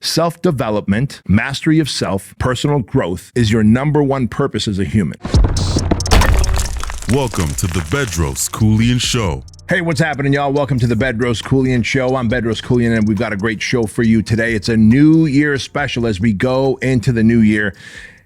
Self-development, mastery of self, personal growth is your number one purpose as a human. Welcome to the Bedros Keuilian Show. Hey, what's happening, y'all? Welcome to the Bedros Keuilian Show. I'm Bedros Keuilian, and we've got a great show for you today. It's a New Year special as we go into the new year.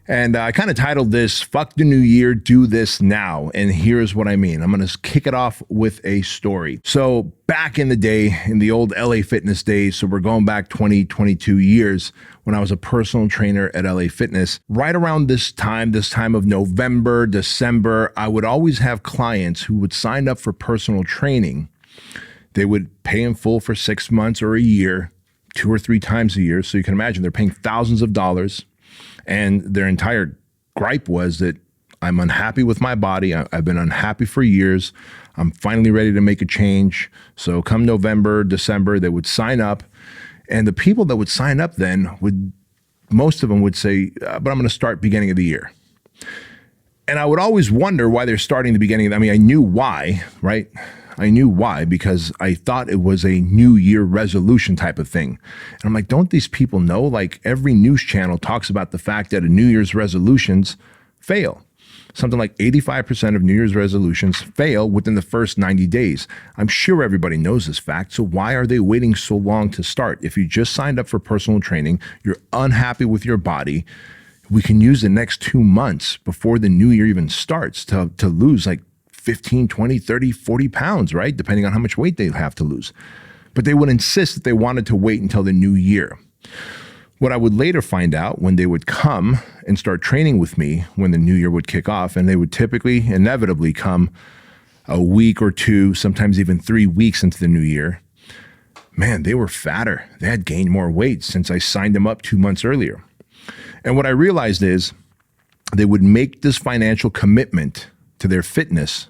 And I kind of titled this, Fuck the New Year, Do This Now. And here's what I mean. I'm going to kick it off with a story. So back in the day, in the old LA Fitness days, so we're going back 22 years, when I was a personal trainer at LA Fitness, right around this time of November, December, I would always have clients who would sign up for personal training. They would pay in full for 6 months or a year, 2 or 3 times a year. So you can imagine they're paying thousands of dollars. And their entire gripe was that I'm unhappy with my body. I've been unhappy for years. I'm finally ready to make a change. So come November, December, they would sign up. And the people that would sign up then most of them would say, but I'm going to start beginning of the year. And I would always wonder why they're starting the beginning. I mean, I knew why, right? I knew why, because I thought it was a New Year resolution type of thing. And I'm like, don't these people know? Like every news channel talks about the fact that New Year's resolutions fail. Something like 85% of New Year's resolutions fail within the first 90 days. I'm sure everybody knows this fact. So why are they waiting so long to start? If you just signed up for personal training, you're unhappy with your body, we can use the next 2 months before the new year even starts to lose like 15, 20, 30, 40 pounds, right? Depending on how much weight they have to lose. But they would insist that they wanted to wait until the new year. What I would later find out when they would come and start training with me when the new year would kick off, and they would typically, inevitably come a week or 2, sometimes even 3 weeks into the new year, man, they were fatter. They had gained more weight since I signed them up 2 months earlier. And what I realized is they would make this financial commitment to their fitness,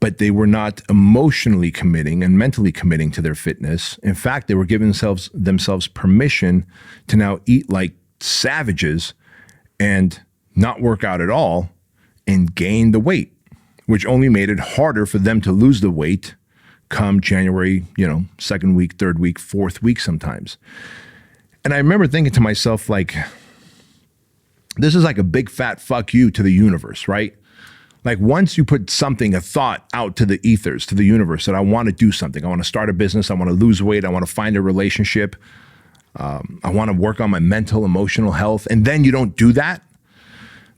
but they were not emotionally committing and mentally committing to their fitness. In fact, they were giving themselves permission to now eat like savages and not work out at all and gain the weight, which only made it harder for them to lose the weight come January, 2nd week, 3rd week, 4th week sometimes. And I remember thinking to myself, like, this is like a big fat fuck you to the universe, right? Like once you put a thought out to the ethers, to the universe, that I want to do something, I want to start a business, I want to lose weight, I want to find a relationship, I want to work on my mental, emotional health, and then you don't do that,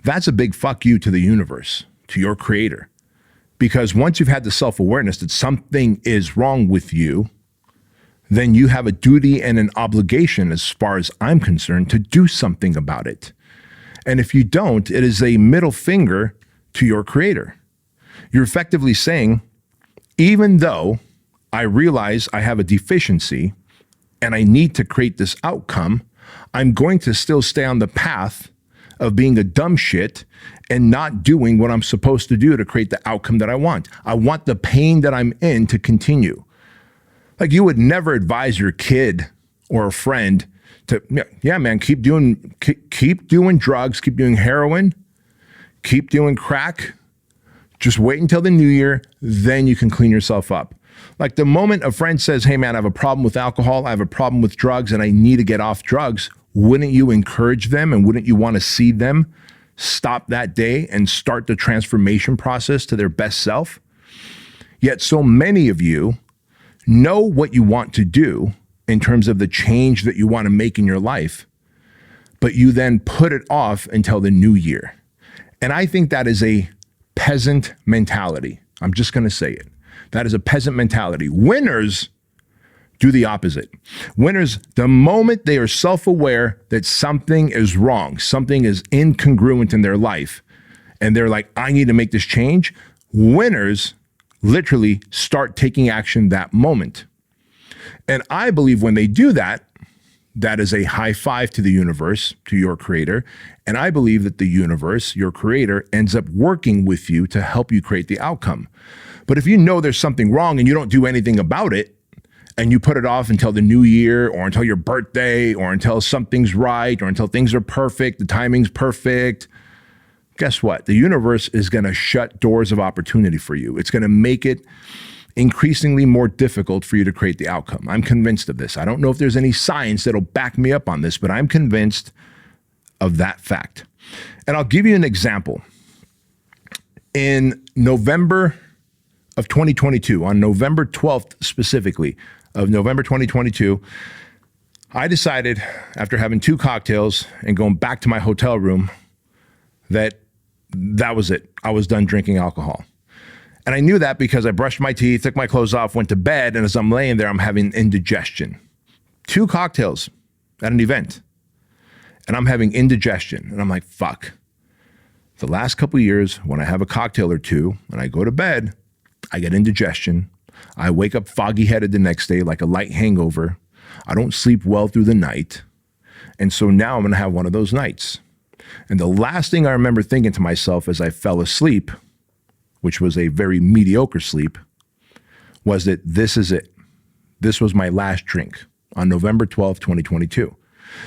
that's a big fuck you to the universe, to your creator. Because once you've had the self-awareness that something is wrong with you, then you have a duty and an obligation, as far as I'm concerned, to do something about it. And if you don't, it is a middle finger to your creator. You're effectively saying, even though I realize I have a deficiency and I need to create this outcome, I'm going to still stay on the path of being a dumb shit and not doing what I'm supposed to do to create the outcome that I want. I want the pain that I'm in to continue. Like you would never advise your kid or a friend to, yeah, man, keep doing drugs, keep doing heroin, keep doing crack, just wait until the new year, then you can clean yourself up. Like the moment a friend says, hey man, I have a problem with alcohol, I have a problem with drugs, and I need to get off drugs, wouldn't you encourage them and wouldn't you want to see them stop that day and start the transformation process to their best self? Yet so many of you know what you want to do in terms of the change that you want to make in your life, but you then put it off until the new year. And I think that is a peasant mentality. I'm just going to say it. That is a peasant mentality. Winners do the opposite. Winners, the moment they are self-aware that something is wrong, something is incongruent in their life, and they're like, I need to make this change, winners literally start taking action that moment. And I believe when they do that, that is a high five to the universe, to your creator. And I believe that the universe, your creator, ends up working with you to help you create the outcome. But if you know there's something wrong and you don't do anything about it, and you put it off until the new year or until your birthday or until something's right or until things are perfect, the timing's perfect, guess what? The universe is going to shut doors of opportunity for you. It's going to make it increasingly more difficult for you to create the outcome. I'm convinced of this. I don't know if there's any science that'll back me up on this, but I'm convinced of that fact. And I'll give you an example. In November of 2022, on November 12th specifically, of November 2022, I decided, after having 2 cocktails and going back to my hotel room, that was it. I was done drinking alcohol. And I knew that because I brushed my teeth, took my clothes off, went to bed, and as I'm laying there, I'm having indigestion. 2 cocktails at an event, and I'm having indigestion. And I'm like, fuck. The last couple of years, when I have a cocktail or 2 and I go to bed, I get indigestion. I wake up foggy-headed the next day like a light hangover. I don't sleep well through the night. And so now I'm going to have one of those nights. And the last thing I remember thinking to myself as I fell asleep, which was a very mediocre sleep, was that this is it. This was my last drink on November 12th, 2022.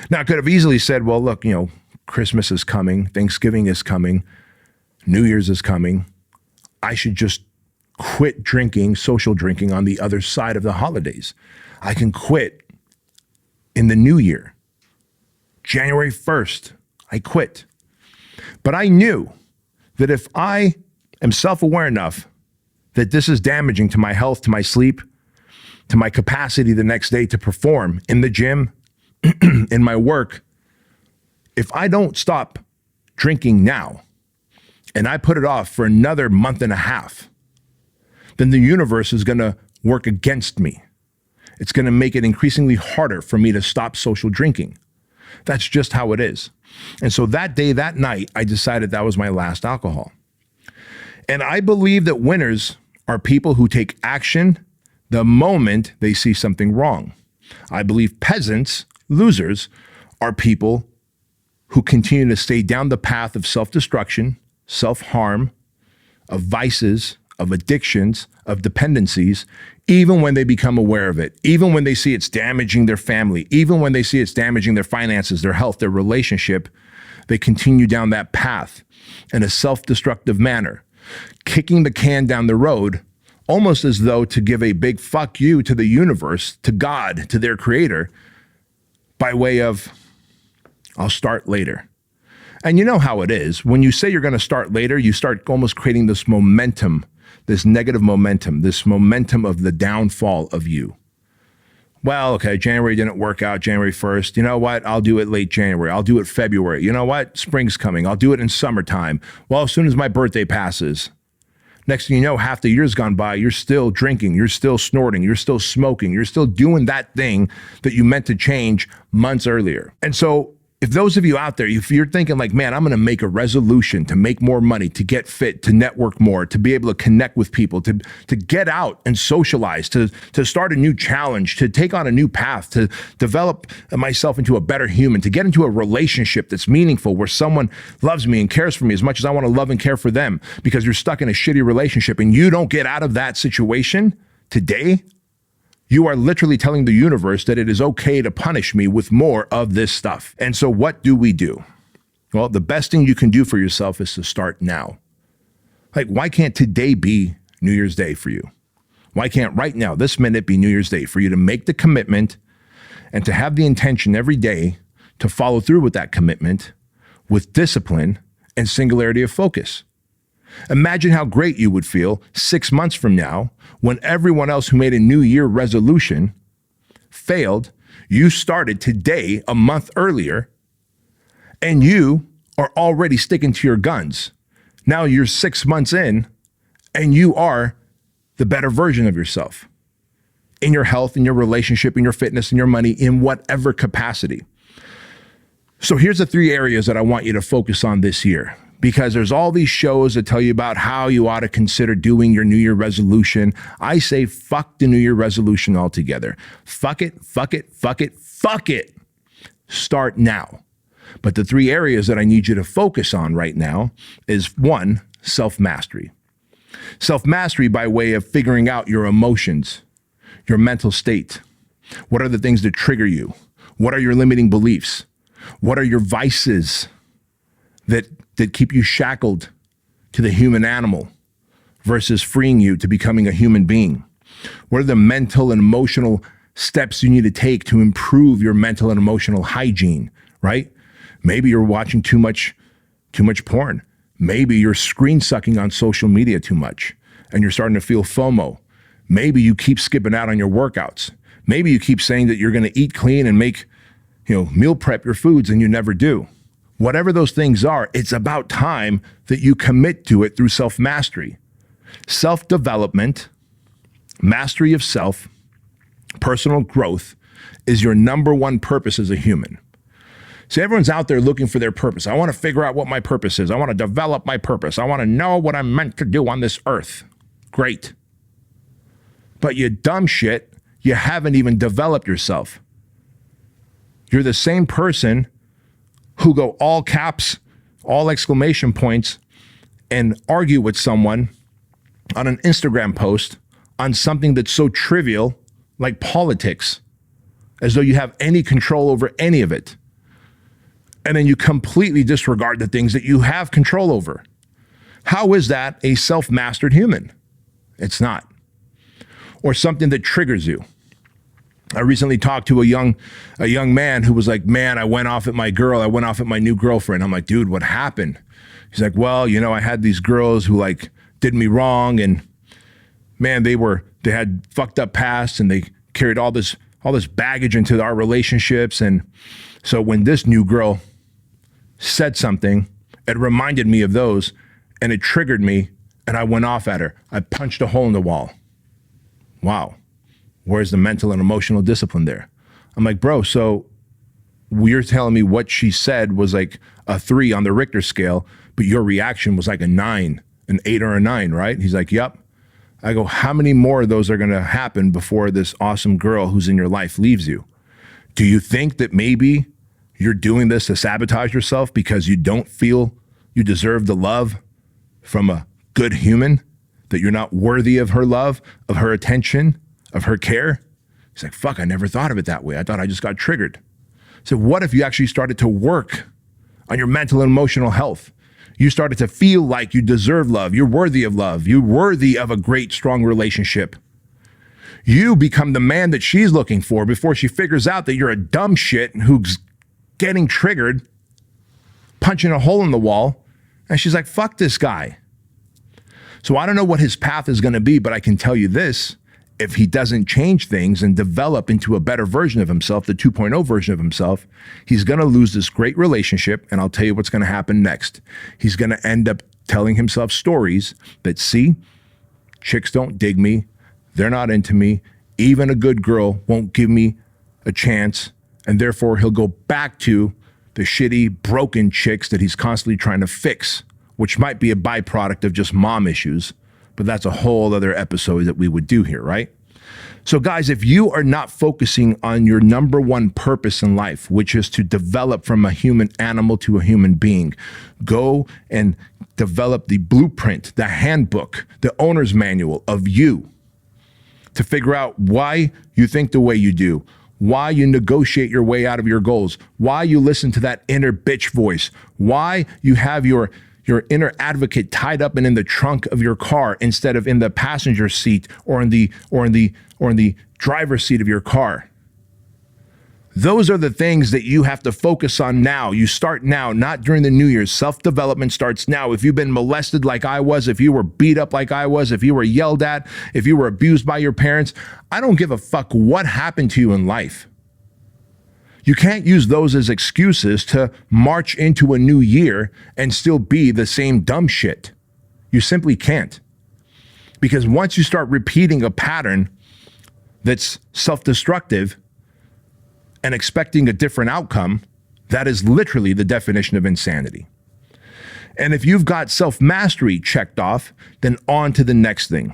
Now, I could have easily said, well, look, Christmas is coming, Thanksgiving is coming, New Year's is coming. I should just quit drinking, social drinking on the other side of the holidays. I can quit in the new year. January 1st, I quit. But I knew that if I am self-aware enough that this is damaging to my health, to my sleep, to my capacity the next day to perform in the gym, in my work, if I don't stop drinking now and I put it off for another month and a half, then the universe is going to work against me. It's going to make it increasingly harder for me to stop social drinking. That's just how it is. And so that day, that night, I decided that was my last alcohol. And I believe that winners are people who take action the moment they see something wrong. I believe peasants, losers, are people who continue to stay down the path of self-destruction, self-harm, of vices, of addictions, of dependencies, even when they become aware of it, even when they see it's damaging their family, even when they see it's damaging their finances, their health, their relationship, they continue down that path in a self-destructive manner, kicking the can down the road, almost as though to give a big fuck you to the universe, to God, to their creator, by way of, I'll start later. And you know how it is. When you say you're going to start later, you start almost creating this momentum, this negative momentum, this momentum of the downfall of you. Well, okay, January didn't work out, January 1st. You know what? I'll do it late January. I'll do it February. You know what? Spring's coming. I'll do it in summertime. Well, as soon as my birthday passes. Next thing you know, half the year's gone by, you're still drinking, you're still snorting, you're still smoking, you're still doing that thing that you meant to change months earlier. And so if those of you out there, if you're thinking like, man, I'm going to make a resolution to make more money, to get fit, to network more, to be able to connect with people, to get out and socialize, to start a new challenge, to take on a new path, to develop myself into a better human, to get into a relationship that's meaningful where someone loves me and cares for me as much as I want to love and care for them, because you're stuck in a shitty relationship and you don't get out of that situation today, you are literally telling the universe that it is okay to punish me with more of this stuff. And so what do we do? Well, the best thing you can do for yourself is to start now. Like, why can't today be New Year's Day for you? Why can't right now, this minute, be New Year's Day for you to make the commitment and to have the intention every day to follow through with that commitment with discipline and singularity of focus? Imagine how great you would feel 6 months from now when everyone else who made a New Year resolution failed. You started today a month earlier, and you are already sticking to your guns. Now you're 6 months in, and you are the better version of yourself in your health, in your relationship, in your fitness, in your money, in whatever capacity. So here's the 3 areas that I want you to focus on this year. Because there's all these shows that tell you about how you ought to consider doing your New Year resolution. I say fuck the New Year resolution altogether. Fuck it, fuck it, fuck it, fuck it. Start now. But the 3 areas that I need you to focus on right now is 1, self-mastery. Self-mastery by way of figuring out your emotions, your mental state. What are the things that trigger you? What are your limiting beliefs? What are your vices that keep you shackled to the human animal versus freeing you to becoming a human being? What are the mental and emotional steps you need to take to improve your mental and emotional hygiene, right? Maybe you're watching too much porn. Maybe you're screen sucking on social media too much and you're starting to feel FOMO. Maybe you keep skipping out on your workouts. Maybe you keep saying that you're going to eat clean and make, meal prep your foods and you never do. Whatever those things are, it's about time that you commit to it through self-mastery. Self-development, mastery of self, personal growth is your number one purpose as a human. So everyone's out there looking for their purpose. I want to figure out what my purpose is. I want to develop my purpose. I want to know what I'm meant to do on this earth. Great. But you dumb shit, you haven't even developed yourself. You're the same person who go all caps, all exclamation points, and argue with someone on an Instagram post on something that's so trivial like politics, as though you have any control over any of it. And then you completely disregard the things that you have control over. How is that a self-mastered human? It's not. Or something that triggers you. I recently talked to a young man who was like, man, I went off at my girl. I went off at my new girlfriend. I'm like, dude, what happened? He's like, well, I had these girls who did me wrong, and man, they had fucked up pasts, and they carried all this baggage into our relationships. And so when this new girl said something, it reminded me of those, and it triggered me, and I went off at her. I punched a hole in the wall. Wow. Where's the mental and emotional discipline there? I'm like, bro, so you're telling me what she said was like a 3 on the Richter scale, but your reaction was like a 9, an 8 or a 9, right? He's like, yep. I go, how many more of those are going to happen before this awesome girl who's in your life leaves you? Do you think that maybe you're doing this to sabotage yourself because you don't feel you deserve the love from a good human, that you're not worthy of her love, of her attention, of her care? He's like, fuck, I never thought of it that way. I thought I just got triggered. So what if you actually started to work on your mental and emotional health? You started to feel like you deserve love. You're worthy of love. You're worthy of a great, strong relationship. You become the man that she's looking for before she figures out that you're a dumb shit who's getting triggered, punching a hole in the wall. And she's like, fuck this guy. So I don't know what his path is going to be, but I can tell you this. If he doesn't change things and develop into a better version of himself, the 2.0 version of himself, he's going to lose this great relationship. And I'll tell you what's going to happen next. He's going to end up telling himself stories that, see, chicks don't dig me. They're not into me. Even a good girl won't give me a chance. And therefore, he'll go back to the shitty, broken chicks that he's constantly trying to fix, which might be a byproduct of just mom issues. But that's a whole other episode that we would do here, right? So guys, if you are not focusing on your number one purpose in life, which is to develop from a human animal to a human being, go and develop the blueprint, the handbook, the owner's manual of you to figure out why you think the way you do, why you negotiate your way out of your goals, why you listen to that inner bitch voice, why you have your inner advocate tied up and in the trunk of your car instead of in the passenger seat or in the driver's seat of your car. Those are the things that you have to focus on now. You start now, not during the New Year's. Self-development starts now. If you've been molested like I was, if you were beat up like I was, if you were yelled at, if you were abused by your parents, I don't give a fuck what happened to you in life. You can't use those as excuses to march into a new year and still be the same dumb shit. You simply can't. Because once you start repeating a pattern that's self-destructive and expecting a different outcome, that is literally the definition of insanity. And if you've got self-mastery checked off, then on to the next thing,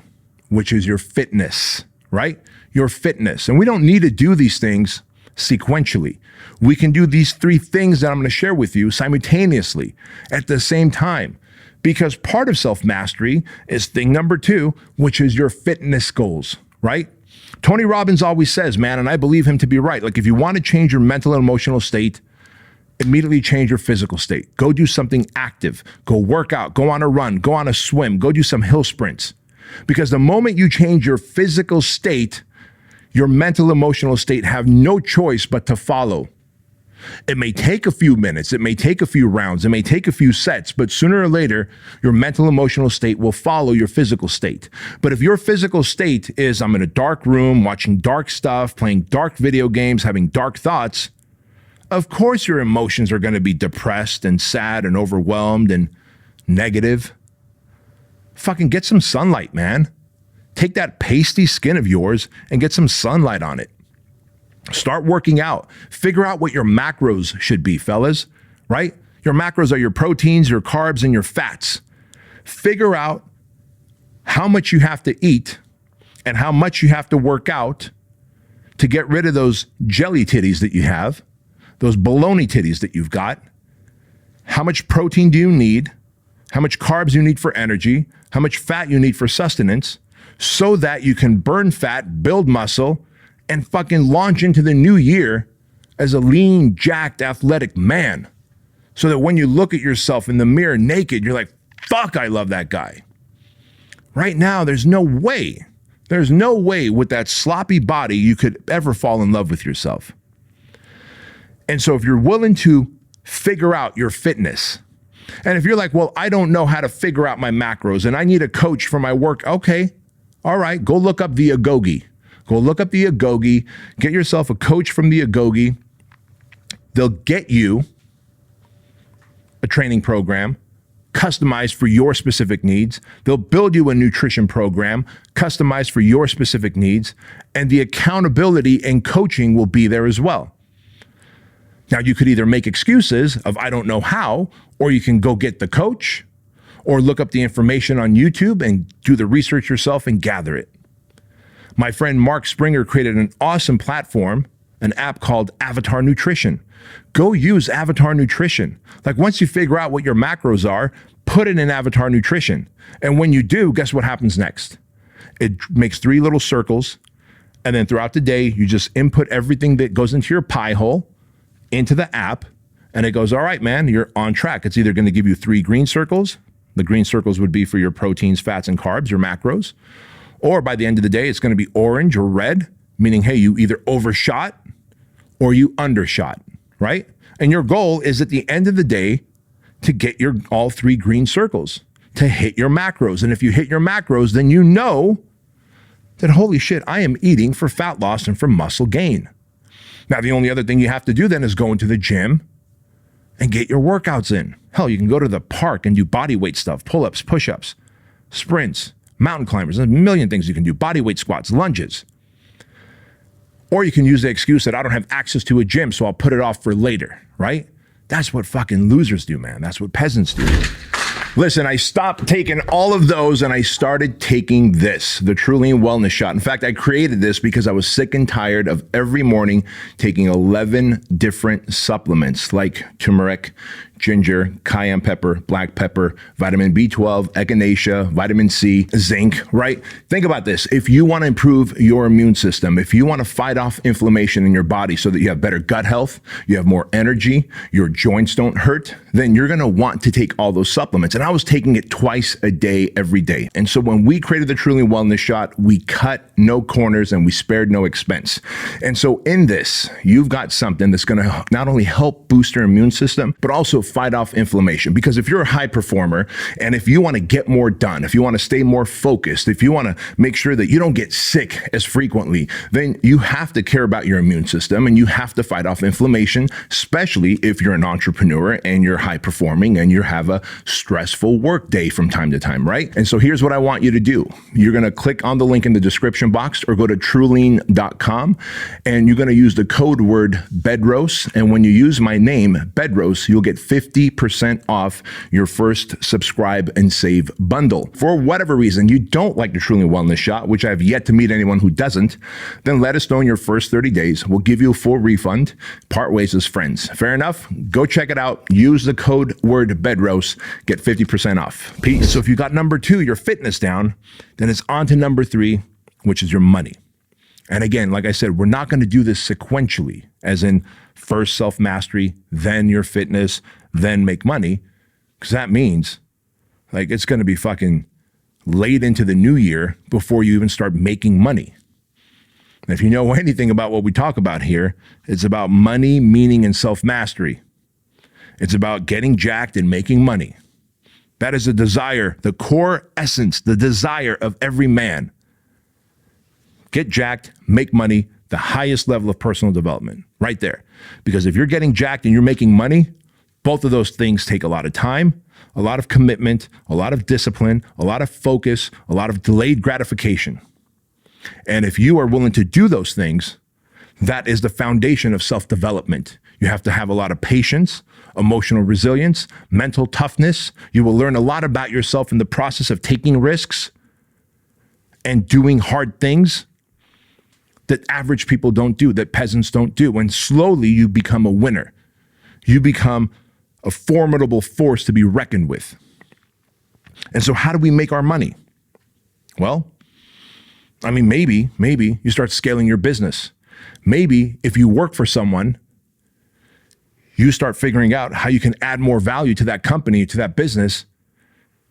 which is your fitness, right? Your fitness. And we don't need to do these things sequentially. We can do these 3 things that I'm going to share with you simultaneously at the same time, because part of self-mastery is thing number 2, which is your fitness goals, right? Tony Robbins always says, man, and I believe him to be right. Like if you want to change your mental and emotional state, immediately change your physical state. Go do something active. Go work out. Go on a run. Go on a swim. Go do some hill sprints. Because the moment you change your physical state, your mental, emotional state have no choice but to follow. It may take a few minutes, it may take a few rounds, it may take a few sets, but sooner or later, your mental, emotional state will follow your physical state. But if your physical state is, I'm in a dark room, watching dark stuff, playing dark video games, having dark thoughts, of course your emotions are going to be depressed and sad and overwhelmed and negative. Fucking get some sunlight, man. Take that pasty skin of yours and get some sunlight on it. Start working out. Figure out what your macros should be, fellas, right? Your macros are your proteins, your carbs, and your fats. Figure out how much you have to eat and how much you have to work out to get rid of those jelly titties that you have, those baloney titties that you've got. How much protein do you need? How much carbs you need for energy? How much fat you need for sustenance, so that you can burn fat, build muscle, and fucking launch into the new year as a lean, jacked, athletic man. So that when you look at yourself in the mirror naked, you're like, fuck, I love that guy. Right now, there's no way with that sloppy body you could ever fall in love with yourself. And so if you're willing to figure out your fitness, and if you're like, well, I don't know how to figure out my macros and I need a coach for my work, okay, all right, go look up the Agogi. Go look up the Agogi, get yourself a coach from the Agogi. They'll get you a training program customized for your specific needs. They'll build you a nutrition program customized for your specific needs, and the accountability and coaching will be there as well. Now, you could either make excuses of I don't know how, or you can go get the coach or look up the information on YouTube and do the research yourself and gather it. My friend Mark Springer created an awesome platform, an app called Avatar Nutrition. Go use Avatar Nutrition. Like once you figure out what your macros are, put it in Avatar Nutrition. And when you do, guess what happens next? It makes 3 little circles. And then throughout the day, you just input everything that goes into your pie hole into the app. And it goes, all right, man, you're on track. It's either going to give you 3 green circles. The green circles would be for your proteins, fats, and carbs, your macros. Or by the end of the day, it's going to be orange or red, meaning, hey, you either overshot or you undershot, right? And your goal is at the end of the day to get your all 3 green circles, to hit your macros. And if you hit your macros, then you know that, holy shit, I am eating for fat loss and for muscle gain. Now, the only other thing you have to do then is go into the gym and get your workouts in. Hell, you can go to the park and do body weight stuff, pull-ups, push-ups, sprints, mountain climbers. There's a million things you can do. Body weight squats, lunges. Or you can use the excuse that I don't have access to a gym, so I'll put it off for later, right? That's what fucking losers do, man. That's what peasants do. Listen, I stopped taking all of those and I started taking this, the Keuilian Wellness Shot. In fact, I created this because I was sick and tired of every morning taking 11 different supplements like turmeric, ginger, cayenne pepper, black pepper, vitamin B12, echinacea, vitamin C, zinc, right? Think about this. If you want to improve your immune system, if you want to fight off inflammation in your body so that you have better gut health, you have more energy, your joints don't hurt, then you're going to want to take all those supplements. And I was taking it twice a day, every day. And so when we created the Keuilian Wellness Shot, we cut no corners and we spared no expense. And so in this, you've got something that's going to not only help boost your immune system, but also fight off inflammation. Because if you're a high performer and if you want to get more done, if you want to stay more focused, if you want to make sure that you don't get sick as frequently, then you have to care about your immune system and you have to fight off inflammation, especially if you're an entrepreneur and you're high performing and you have a stressful work day from time to time, right? And so here's what I want you to do. You're going to click on the link in the description box or go to Keuilian.com and you're going to use the code word Bedros. And when you use my name, Bedros, you'll get 50% off your first subscribe and save bundle. For whatever reason you don't like the Keuilian Wellness Shot, which I've yet to meet anyone who doesn't, then let us know in your first 30 days. We'll give you a full refund. Part ways as friends. Fair enough? Go check it out. Use the code word Bedros. Get 50% off. Peace. So if you got number 2, your fitness down, then it's on to number 3, which is your money. And again, like I said, we're not going to do this sequentially, as in first self-mastery, then your fitness, then make money, because that means like it's going to be fucking late into the new year before you even start making money. And if you know anything about what we talk about here, it's about money, meaning, and self-mastery. It's about getting jacked and making money. That is the desire, the core essence, the desire of every man. Get jacked, make money, the highest level of personal development, right there. Because if you're getting jacked and you're making money, both of those things take a lot of time, a lot of commitment, a lot of discipline, a lot of focus, a lot of delayed gratification. And if you are willing to do those things, that is the foundation of self-development. You have to have a lot of patience, emotional resilience, mental toughness. You will learn a lot about yourself in the process of taking risks and doing hard things that average people don't do, that peasants don't do. And slowly you become a winner. You become a formidable force to be reckoned with. And so how do we make our money? Well, I mean, maybe you start scaling your business. Maybe if you work for someone, you start figuring out how you can add more value to that company, to that business,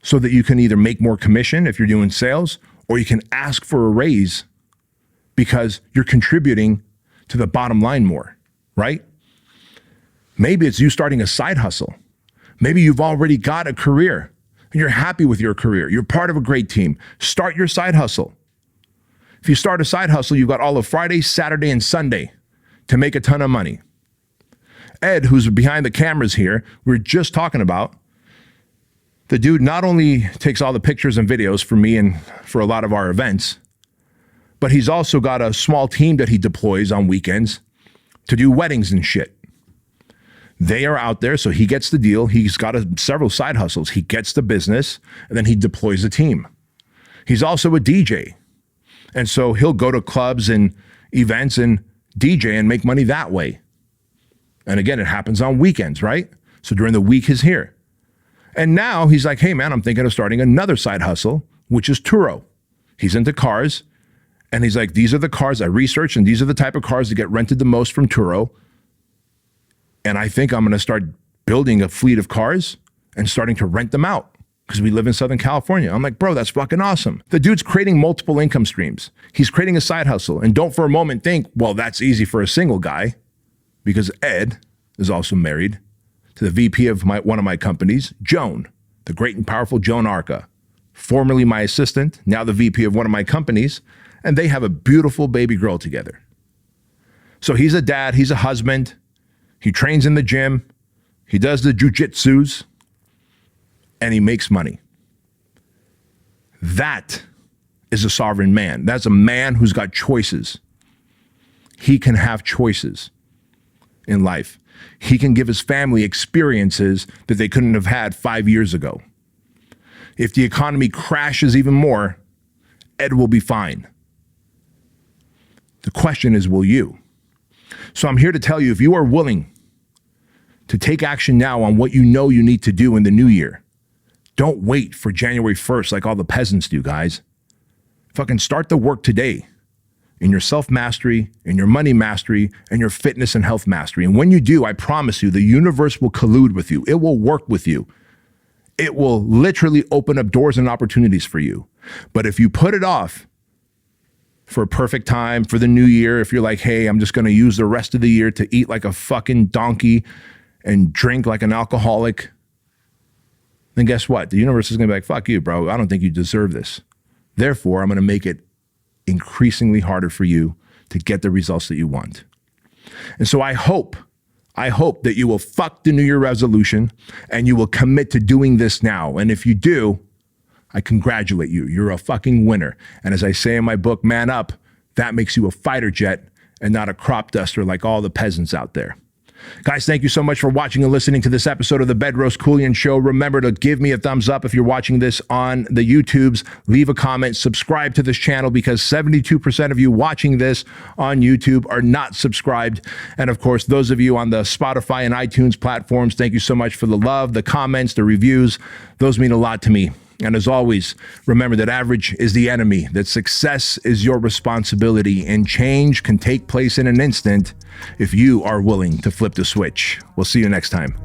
so that you can either make more commission if you're doing sales, or you can ask for a raise because you're contributing to the bottom line more, right? Maybe it's you starting a side hustle. Maybe you've already got a career and you're happy with your career. You're part of a great team. Start your side hustle. If you start a side hustle, you've got all of Friday, Saturday, and Sunday to make a ton of money. Ed, who's behind the cameras here, we were just talking about, the dude not only takes all the pictures and videos for me and for a lot of our events, but he's also got a small team that he deploys on weekends to do weddings and shit. They are out there, so he gets the deal. He's got several side hustles. He gets the business, and then he deploys a team. He's also a DJ. And so he'll go to clubs and events and DJ and make money that way. And again, it happens on weekends, right? So during the week, he's here. And now he's like, hey, man, I'm thinking of starting another side hustle, which is Turo. He's into cars. And he's like, these are the cars I researched, and these are the type of cars that get rented the most from Turo. And I think I'm going to start building a fleet of cars and starting to rent them out because we live in Southern California. I'm like, bro, that's fucking awesome. The dude's creating multiple income streams. He's creating a side hustle. And don't for a moment think, well, that's easy for a single guy, because Ed is also married to the VP of one of my companies, Joan, the great and powerful Joan Arca, formerly my assistant, now the VP of one of my companies. And they have a beautiful baby girl together. So he's a dad, he's a husband, he trains in the gym, he does the jujitsus, and he makes money. That is a sovereign man. That's a man who's got choices. He can have choices in life. He can give his family experiences that they couldn't have had 5 years ago. If the economy crashes even more, Ed will be fine. The question is, will you? So I'm here to tell you, if you are willing to take action now on what you know you need to do in the new year, don't wait for January 1st like all the peasants do, guys. Fucking start the work today in your self-mastery, in your money mastery, and your fitness and health mastery. And when you do, I promise you, the universe will collude with you. It will work with you. It will literally open up doors and opportunities for you. But if you put it off for a perfect time, for the new year, if you're like, hey, I'm just going to use the rest of the year to eat like a fucking donkey and drink like an alcoholic, then guess what? The universe is going to be like, fuck you, bro. I don't think you deserve this. Therefore, I'm going to make it increasingly harder for you to get the results that you want. And so I hope that you will fuck the New Year resolution and you will commit to doing this now. And if you do, I congratulate you. You're a fucking winner. And as I say in my book, Man Up, that makes you a fighter jet and not a crop duster like all the peasants out there. Guys, thank you so much for watching and listening to this episode of the Bedros Keuilian Show. Remember to give me a thumbs up if you're watching this on the YouTubes. Leave a comment, subscribe to this channel, because 72% of you watching this on YouTube are not subscribed. And of course, those of you on the Spotify and iTunes platforms, thank you so much for the love, the comments, the reviews. Those mean a lot to me. And as always, remember that average is the enemy, that success is your responsibility, and change can take place in an instant if you are willing to flip the switch. We'll see you next time.